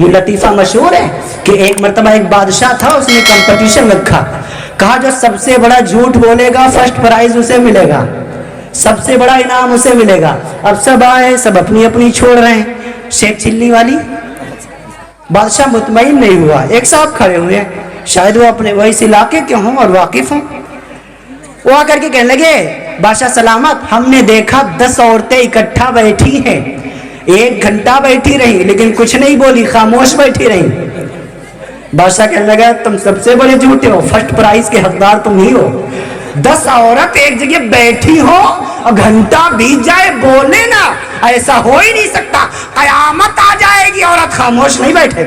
یہ لطیفہ مشہور ہے کہ ایک مرتبہ ایک بادشاہ تھا, اس نے کمپٹیشن رکھا, کہا جو سب سے بڑا جھوٹ بولے گا فرسٹ پرائز اسے ملے گا, سب سے بڑا انعام اسے ملے گا. اب سب آئے, سب اپنی اپنی چھوڑ رہے ہیں, شیخ چلی والی. بادشاہ مطمئن نہیں ہوا, ایک صاحب کھڑے ہوئے ہیں, شاید وہ اپنے اس علاقے کے ہوں اور واقف ہوں. وہ آ کر کے کہنے لگے بادشاہ سلامت, ہم نے دیکھا 10 عورتیں اکٹھا بیٹھی ہیں, 1 گھنٹہ بیٹھی رہی لیکن کچھ نہیں بولی, خاموش بیٹھی رہی. بادشاہ کہنے لگا تم سب سے بڑے جھوٹے ہو, فرسٹ پرائز کے حقدار تم ہی ہو. 10 عورت ایک جگہ بیٹھی ہو اور گھنٹہ بیت جائے بولے نا, ایسا ہو ہی نہیں سکتا. قیامت آ جائے گی عورت خاموش نہیں بیٹھے,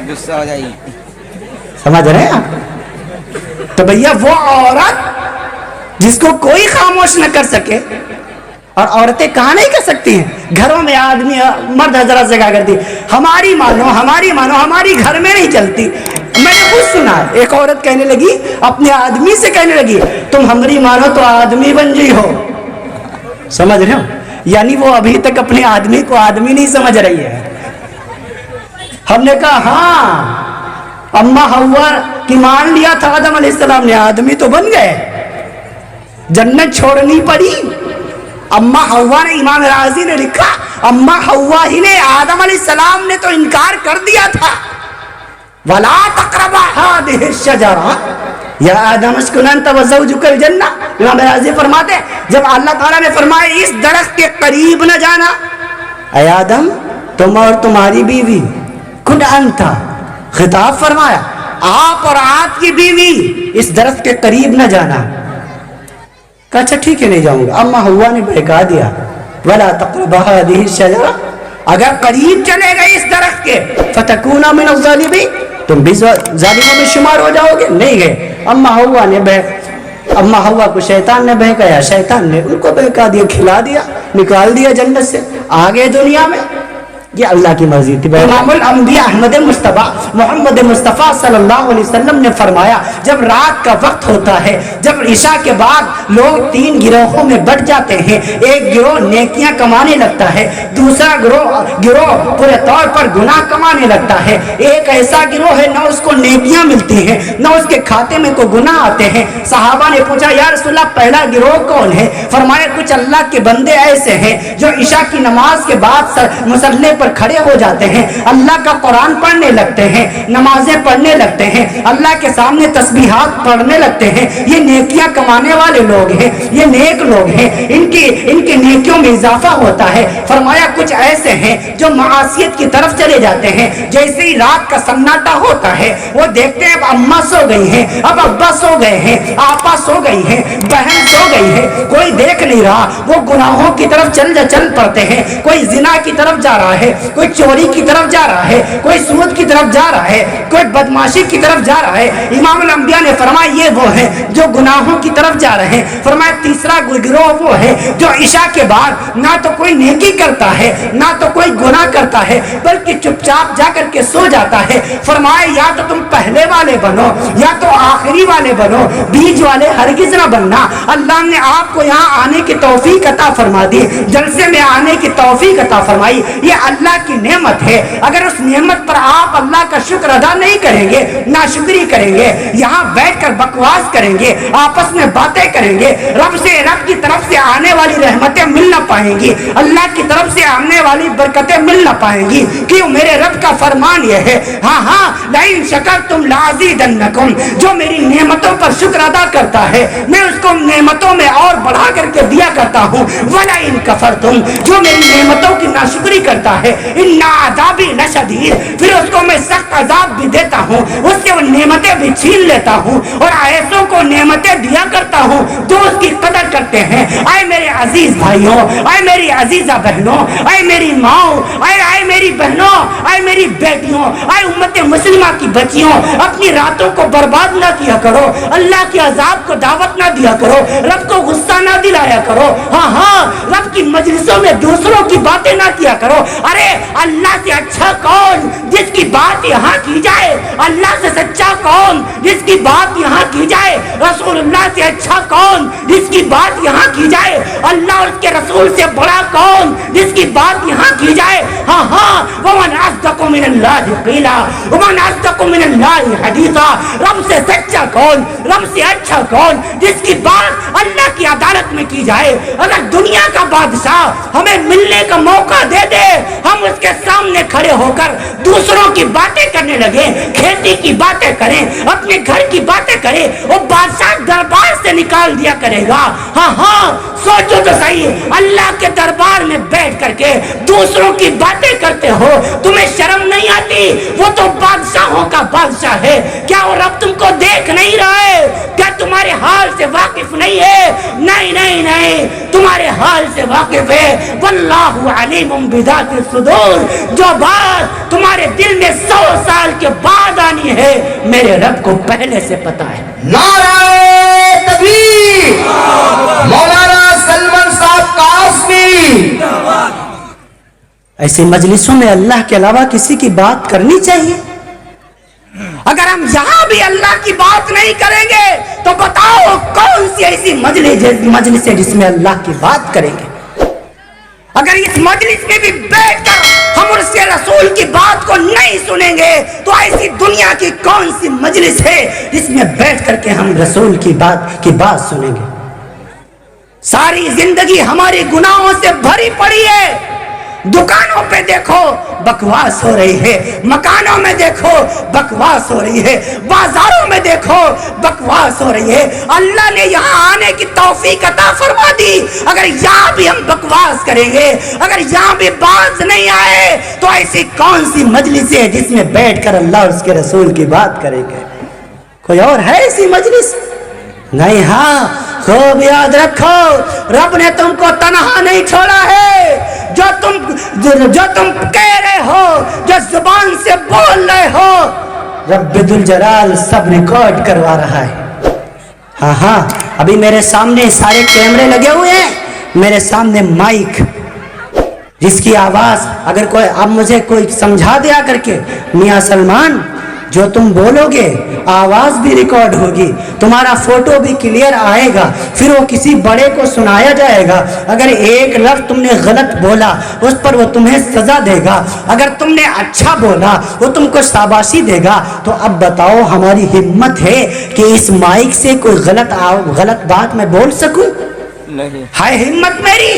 غصہ ہو جائے گی. سمجھ رہے ہیں آپ؟ تو بھیا وہ عورت جس کو کوئی خاموش نہ کر سکے, اور عورتیں کہاں نہیں کر سکتی ہیں, گھروں میں آدمی مرد حضرات سے کہا کرتی ہماری مانو ہماری مانو, ہماری گھر میں نہیں چلتی. میں نے خود سنا, ایک عورت کہنے لگی اپنے آدمی سے کہنے لگی تم ہماری مانو تو آدمی بن جی ہو. سمجھ رہے ہو, یعنی وہ ابھی تک اپنے آدمی کو آدمی نہیں سمجھ رہی ہے. ہم نے کہا ہاں اما حوا کی مان لیا تھا آدم علیہ السلام نے, آدمی تو بن گئے, جنت چھوڑنی پڑی. اما حوا نے, امام راضی نے لکھا اما حوا ہی نے, آدم علیہ السلام نے تو انکار کر دیا تھا. وَلَا تَقْرَبَا هَٰذِهِ الشَّجَرَةَ یا آدم اسکن انت وزوجک الجنہ. امام راضی فرماتے ہیں جب اللہ تعالیٰ نے فرمایا اس درخت کے قریب نہ جانا, اے آدم تم اور تمہاری بیوی, کن انت, خطاب فرمایا آپ اور آپ کی بیوی اس درخت کے قریب نہ جانا. کہا اچھا ٹھیک ہے نہیں جاؤں گا. اما حوا نے بہکا دیا وَلَا تَقْرَبَا هَٰذِهِ الشَّجَرَةَ, اگر قریب چلے گئے اس درخت کے فَتَكُونَ مِنَ الظَّالِمِينَ, تم بھی ظالموں میں شمار ہو جاؤ گے. نہیں گئے. اما حوا کو شیطان نے بہکایا, شیطان نے ان کو بہکا دیا, کھلا دیا, نکال دیا جنت سے, آگے دنیا میں. یہ اللہ کی مرضی تھی. امام الانبیاء احمد مصطفیٰ محمد مصطفیٰ صلی اللہ علیہ وسلم نے فرمایا جب رات کا وقت ہوتا ہے, جب عشاء کے بعد لوگ 3 گروہوں میں بٹ جاتے ہیں, ایک گروہ نیکیاں کمانے لگتا ہے, دوسرا گروہ پورے طور پر گناہ کمانے لگتا ہے, ایک ایسا گروہ ہے نہ اس کو نیکیاں ملتی ہیں نہ اس کے کھاتے میں کوئی گناہ آتے ہیں. صحابہ نے پوچھا یا رسول اللہ پہلا گروہ کون ہے؟ فرمایا کچھ اللہ کے بندے ایسے ہیں جو عشاء کی نماز کے بعد مصلی پر کھڑے ہو جاتے ہیں, اللہ کا قرآن پڑھنے لگتے ہیں, نمازیں پڑھنے لگتے ہیں, اللہ کے سامنے تسبیحات پڑھنے لگتے ہیں. یہ نیکیاں کمانے والے لوگ ہیں, یہ نیک لوگ ہیں, ان کی نیکیوں میں اضافہ ہوتا ہے. فرمایا کچھ ایسے ہیں جو معاصیت کی طرف چلے جاتے ہیں. جیسے ہی رات کا سناٹا ہوتا ہے وہ دیکھتے ہیں اب اماں سو گئی ہیں, اب ابا سو گئے ہیں, آپا سو گئی ہیں, بہن سو گئی ہے, کوئی دیکھ نہیں رہا, وہ گناہوں کی طرف چل پڑتے ہیں. کوئی زنا کی طرف جا رہا ہے, کوئی چوری کی طرف جا رہا ہے, کوئی سود کی طرف جا رہا ہے, کوئی بدماشی کی طرف جا رہا ہے. امام الانبیاء نے فرمایا یہ وہ ہیں جو گناہوں کی طرف جا رہے ہیں. فرمایا تیسرا گروہ وہ ہے جو عشاء کے بعد نہ تو کوئی نیکی کرتا ہے نہ تو کوئی گناہ کرتا ہے بلکہ چپ چاپ جا کر کے سو جاتا ہے. فرمایا یا تو تم پہلے والے بنو یا تو آخری والے بنو, بیچ والے ہرگز نہ بننا. اللہ نے آپ کو یہاں آنے کی توفیق عطا فرما دی, جلسے میں آنے کی توفیق عطا فرمائی. یہ اللہ کی نعمت ہے. اگر اس نعمت پر آپ اللہ کا شکر ادا نہیں کریں گے, ناشکری کریں گے, یہاں بیٹھ کر بکواس کریں گے, آپس میں باتیں کریں گے, رب کی طرف سے آنے والی رحمتیں مل نہ پائیں گی, اللہ کی طرف سے آنے والی برکتیں مل نہ پائیں گی. کیوں؟ میرے رب کا فرمان یہ ہے ہاں لئن شکرتم لازیدنکم, جو میری نعمتوں پر شکر ادا کرتا ہے میں اس کو نعمتوں میں اور بڑھا کر کے دیا کرتا ہوں. ولئن کفرتم, جو میری نعمتوں کی ناشکری کرتا ہے ان عذابی لشدید, پھر اس کو میں سخت عذاب بھی دیتا ہوں, اس سے وہ نعمتیں بھی چھین لیتا ہوں اور ایسوں کو نعمتیں دیا کرتا ہوں جو اس کی قدر کرتے ہیں. اے میرے عزیز بھائیوں, اے میری عزیزہ بہنوں, اے میری ماؤں, اے میری بہنوں, اے میری بیٹیوں, اے امت مسلمہ کی بچیوں, اپنی راتوں کو برباد نہ کیا کرو, اللہ کے عذاب کو دعوت نہ دیا کرو, رب کو غصہ نہ دلایا کرو. ہاں رب کی مجلسوں میں دوسروں کی باتیں نہ کیا کرو. ارے اللہ سے اچھا کون جس کی بات یہاں کی جائے, اللہ سے سچا کون کون جس کی بات یہاں کی جائے؟ رسول اللہ سے اچھا کون جس کی بات یہاں کی جائے؟ اللہ اور اس کے رسول سے بڑا کون جس کی بات یہاں کی جائے؟ ہاں ہاں، ومن اصدق من اللہ قیلا ومن اصدق من اللہ حدیثا، رب سے سچا کون، رب سے اچھا کون جس کی بات اللہ کی عدالت میں کی جائے؟ اگر دنیا کا بادشاہ ہمیں ملنے کا موقع دے دے، ہم اس کے سامنے کھڑے ہو کر دوسروں کی باتیں کرنے لگے، کھیتی کی باتیں کریں، اپنے گھر کی باتیں کریں، وہ بادشاہ دربار سے نکال دیا کرے گا۔ ہاں ہاں، سوچو تو صحیح، اللہ کے دربار میں بیٹھ کر کے دوسروں کی باتیں کرتے ہو، تمہیں شرم نہیں آتی؟ وہ تو بادشاہوں کا بادشاہ ہے، کیا وہ رب تم کو دیکھ نہیں رہا ہے؟ کیا تمہارے حال سے واقف نہیں ہے؟ نہیں نہیں نہیں، تمہارے حال سے واقف ہے۔ واللہ علیم بذات الصدور، جو بات تمہارے دل میں 100 سال کے بعد آنی ہے میرے رب کو پہلے سے پتا ہے۔ نعرہ تکبیر، مولانا سلمان صاحب قاسمی۔ ایسی مجلسوں میں اللہ کے علاوہ کسی کی بات کرنی چاہیے؟ اگر ہم یہاں بھی اللہ کی بات نہیں کریں گے تو بتاؤ کون سی ایسی مجلس ہے جس میں اللہ کی بات کریں گے؟ اگر اس مجلس میں بھی بیٹھ کر ہم اس کے رسول کی بات کو نہیں سنیں گے تو ایسی دنیا کی کون سی مجلس ہے جس میں بیٹھ کر کے ہم رسول کی بات سنیں گے؟ ساری زندگی ہماری گناہوں سے بھری پڑی ہے۔ دکانوں پہ دیکھو بکواس ہو رہی ہے، مکانوں میں دیکھو بکواس ہو رہی ہے، بازاروں میں دیکھو بکواس ہو رہی ہے۔ اللہ نے یہاں آنے کی توفیق عطا فرما دی، اگر یہاں بھی ہم بکواس کریں گے، اگر یہاں بھی باز نہیں آئے تو ایسی کون سی مجلس ہے جس میں بیٹھ کر اللہ اور اس کے رسول کی بات کریں گے؟ کوئی اور ہے ایسی مجلس؟ نہیں۔ ہاں، خوب یاد رکھو، رب نے تم کو تنہا نہیں چھوڑا ہے۔ جو تم کہہ رہے ہو، جو زبان سے بول رہے ہو، رب ذوالجلال سب ریکارڈ کروا رہا ہے۔ ہاں ہاں، ابھی میرے سامنے سارے کیمرے لگے ہوئے ہیں، میرے سامنے مائک، جس کی آواز اگر کوئی اب مجھے کوئی سمجھا دیا کر کے، میاں سلمان جو تم بولو گے آواز بھی ریکارڈ ہوگی، تمہارا فوٹو بھی کلیئر آئے گا، پھر وہ کسی بڑے کو سنایا جائے گا۔ اگر ایک لفظ تم نے غلط بولا اس پر وہ تمہیں سزا دے گا، اگر تم نے اچھا بولا وہ تم کو شاباشی دے گا۔ تو اب بتاؤ ہماری ہمت ہے کہ اس مائک سے کوئی غلط بات میں بول سکوں؟ نہیں ہے ہمت میری،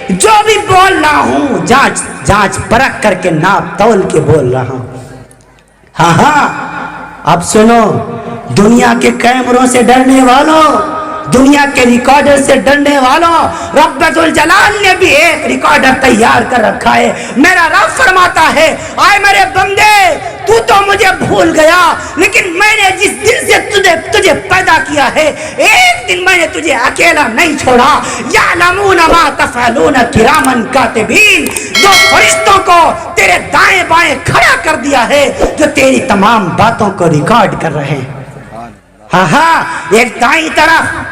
جو بھی بول رہا ہوں جانچ پرکھ کر کے ناپ تول کے بول رہا ہوں۔ ہاں ہاں، اب سنو، دنیا کے کیمروں سے ڈرنے والوں، دنیا کے ریکارڈر سے ڈرنے والوں، رب ذوالجلال نے بھی ایک ریکارڈر تیار کر رکھا ہے۔ میرا رب فرماتا ہے، آئے میرے بندے، تو مجھے بھول گیا، لیکن میں نے جس دن سے تجھے پیدا کیا ہے، ایک دن میں نے تجھے اکیلا نہیں چھوڑا۔ یعلمون ما تفعلون کرامن کاتبین، دو فرشتوں کو تیرے دائیں بائیں کھڑا کر دیا ہے جو تیری تمام باتوں کو ریکارڈ کر رہے ہیں۔ ہاں ہاں، ایک دائیں طرف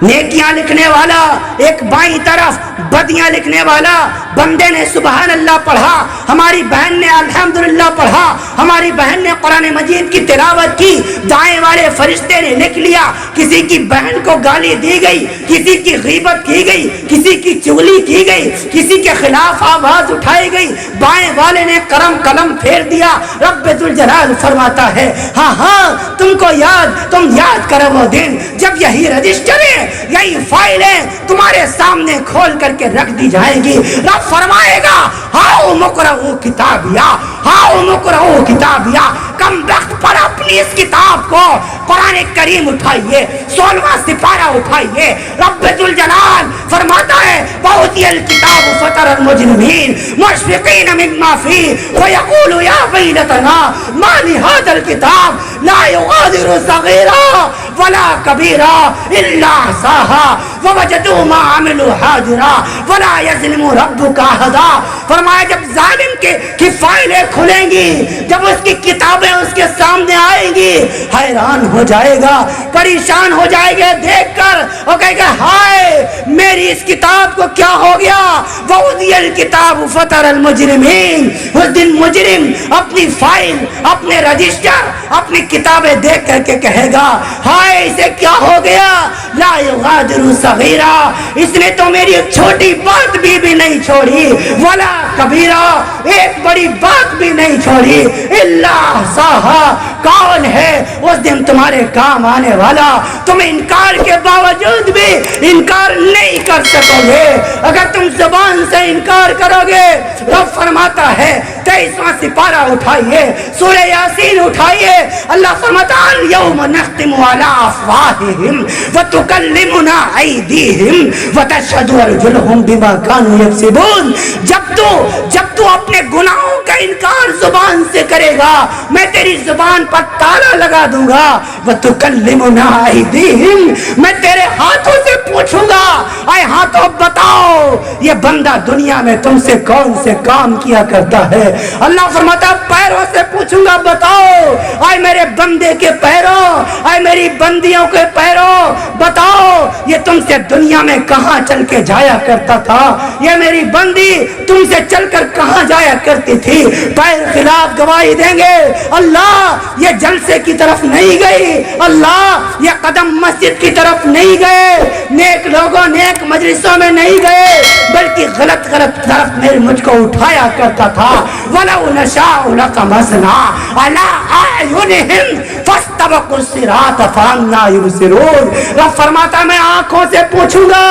نیکیاں لکھنے والا، ایک بائیں طرف بدیاں لکھنے والا۔ بندے نے سبحان اللہ پڑھا، ہماری بہن نے الحمدللہ پڑھا، ہماری بہن نے قرآن مجید کی تلاوت کی، دائیں والے فرشتے نے لکھ لیا، کسی کی بہن کو گالی دی گئی، کسی کی غیبت کی گئی، کسی کی چغلی کی گئی، کسی کے خلاف آواز اٹھائی گئی، بائیں والے نے قلم پھیر دیا۔ رب ذوالجلال فرماتا ہے، ہاں ہاں، تم یاد کرو وہ دن جب یہی رجسٹریں، یہی فائلیں تمہارے سامنے کھول کر کے رکھ دی جائیں گی۔ رب فرمائے گا، ہاؤ مقرؤ کتابیا، ہاؤ مقرؤ کتابیا، کم وقت پر اپنی اس کتاب کو قرآن کریم اٹھائیے، 16واں سپارہ اٹھائیے۔ رب ذوالجلال فرماتا ہے، وَأُوتِيَ الْكِتَابُ فَتَرَى الْمُجْرِمِينَ مُشْفِقِينَ مِمَّا فِيهِ وَيَقُولُ يَا وَيْلَتَنَا مَا لِهَذَا الْكِتَابِ لَا يُغَادِرُ صَغِيرًا وَلَا كَبِيرًا إِلَّا أَحْصَاهَا ووجدوا ما عملوا حاضرا ولا يظلم ربك احدا. فرمایا جب ظالم کی فائلیں کھلیں گی، جب اس کی کتابیں اس کے سامنے آئیں گی، حیران ہو جائے گا، پریشان ہو جائے گا دیکھ کر، اور کہے گا ہائے میری اس کتاب کو کیا ہو گیا. وَوُضِعَ الْكِتَابُ فَتَرَى الْمُجْرِمِينَ. اس دن مجرم اپنی فائل، اپنے رجسٹر، اپنی کتابیں دیکھ کر کے کہے گا ہائے اسے کیا ہو گیا. لا یغادر صغیرہ، اس نے تو میری چھوٹی بات بھی نہیں چھوڑی، ولا کبیرہ، ایک بڑی بات بھی نہیں چھوڑی، الا احصاها. کون ہے اس دن تمہارے کام آنے والا؟ تم انکار کے باوجود بھی انکار نہیں کر سکو گے. اگر تم زبان سے انکار کرو گے، رب فرماتا ہے 23واں سپارہ اٹھائیے، سورہ یاسین اٹھائیے، اللہ فرماتا ہے اليوم نختم على افواہہم وتکلمنا ایدیہم وتشہد ارجلہم بما كانوا یکسبون. جب تو اپنے گناہوں کا انکار زبان سے کرے گا، میں تیری زبان پر تالا لگا دوں گا. وتکلمنا ایدیہم، میں تیرے ہاتھوں سے پوچھوں گا اے ہاتھوں بتاؤ یہ بندہ دنیا میں تم سے کون سے کام کیا کرتا ہے. اللہ فرماتا پیروں سے پوچھوں گا بتاؤ اے میرے بندے کے پیروں، اے میری بندیوں کے پیروں بتاؤ یہ تم سے دنیا میں کہاں چل کے جایا کرتا تھا، یہ میری بندی تم سے چل کر کہاں جایا کرتی تھی. پیر خلاف گواہی دیں گے اللہ یہ جلسے کی طرف نہیں گئی، اللہ یہ قدم مسجد کی طرف نہیں گئے، نیک لوگوں نیک مجلسوں میں نہیں گئے، بلکہ غلط طرف میرے مجھ کو اٹھایا کرتا تھا. وَلَوْ نَشَاءُ لَطَمَسْنَا عَلَىٰ أَعْيُنِهِمْ فَاسْتَبَقُوا الصِّرَاطَ فَأَنَّىٰ يُبْصِرُونَ. رب فرماتا میں آنکھوں سے پوچھوں گا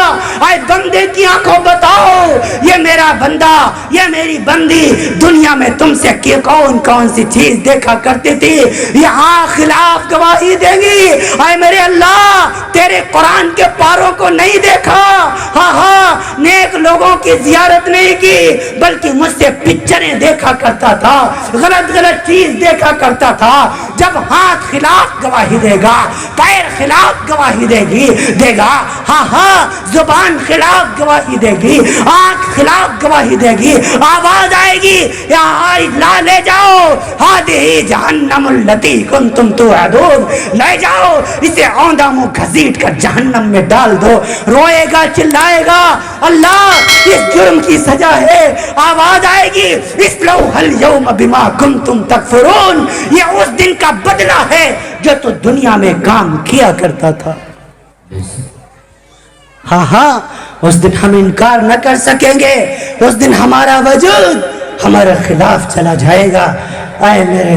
اے بندے کی آنکھوں بتاؤ یہ میرا بندہ یہ میری بندی دنیا میں تم سے کون سی چیز دیکھا کرتی تھی. یہاں خلاف گواہی دے گی اے میرے اللہ تیرے قرآن کے پاروں کو نہیں دیکھا، ہاں نیک لوگوں کی زیارت نہیں کی، بلکہ مجھ سے پکچریں دیکھا کرتا تھا، غلط چیز دیکھا کرتا تھا. جب ہاتھ خلاف گواہی دے گا، پیر خلاف گواہی دے گا، ہاں زبان خلاف گواہی دے گی، آنکھ خلاف گواہی دے گی، آواز آئے گی یہاں لا لے جاؤ ہادی جہنم التی کنتم توعدون، لے جاؤ اسے اوندہ منہ گھسیٹ کر جہنم میں ڈال دو. روئے گا چلائے گا اللہ اس جرم کی سزا ہے. آواز آئے گی اصلوها اليوم بما کنتم تکفرون، یہ اس دن کا بدلہ ہے جو تو دنیا میں کام کیا کرتا تھا. ہاں اس دن ہم انکار نہ کر سکیں گے، اس دن ہمارا وجود ہمارے خلاف چلا جائے گا. اے میرے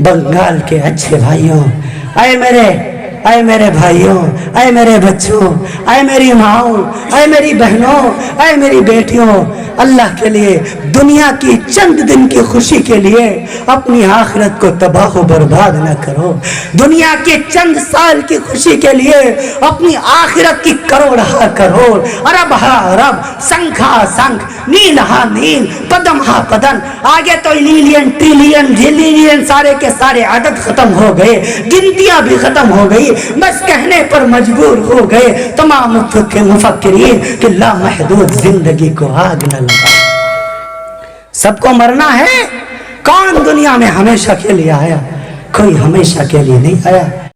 بنگال کے اچھے بھائیوں، اے میرے بھائیوں، اے میرے بچوں، اے میری ماؤں، اے میری بہنوں، اے میری بیٹیوں، اللہ کے لیے دنیا کی چند دن کی خوشی کے لیے اپنی آخرت کو تباہ و برباد نہ کرو. دنیا کے چند سال کی خوشی کے لیے اپنی آخرت کی کروڑ کروڑ، ارب ارب، سنکھا سنکھ، نیل نیل، پدم پدن، آگے تو لیلین ٹریلین جلیلین سارے کے سارے عدد ختم ہو گئے، گنتیاں بھی ختم ہو گئی، بس کہنے پر مجبور ہو گئے تمام مفکرین کہ لامحدود زندگی کو آگ نہ لگا. سب کو مرنا ہے. کون دنیا میں ہمیشہ کے لیے آیا؟ کوئی ہمیشہ کے لیے نہیں آیا.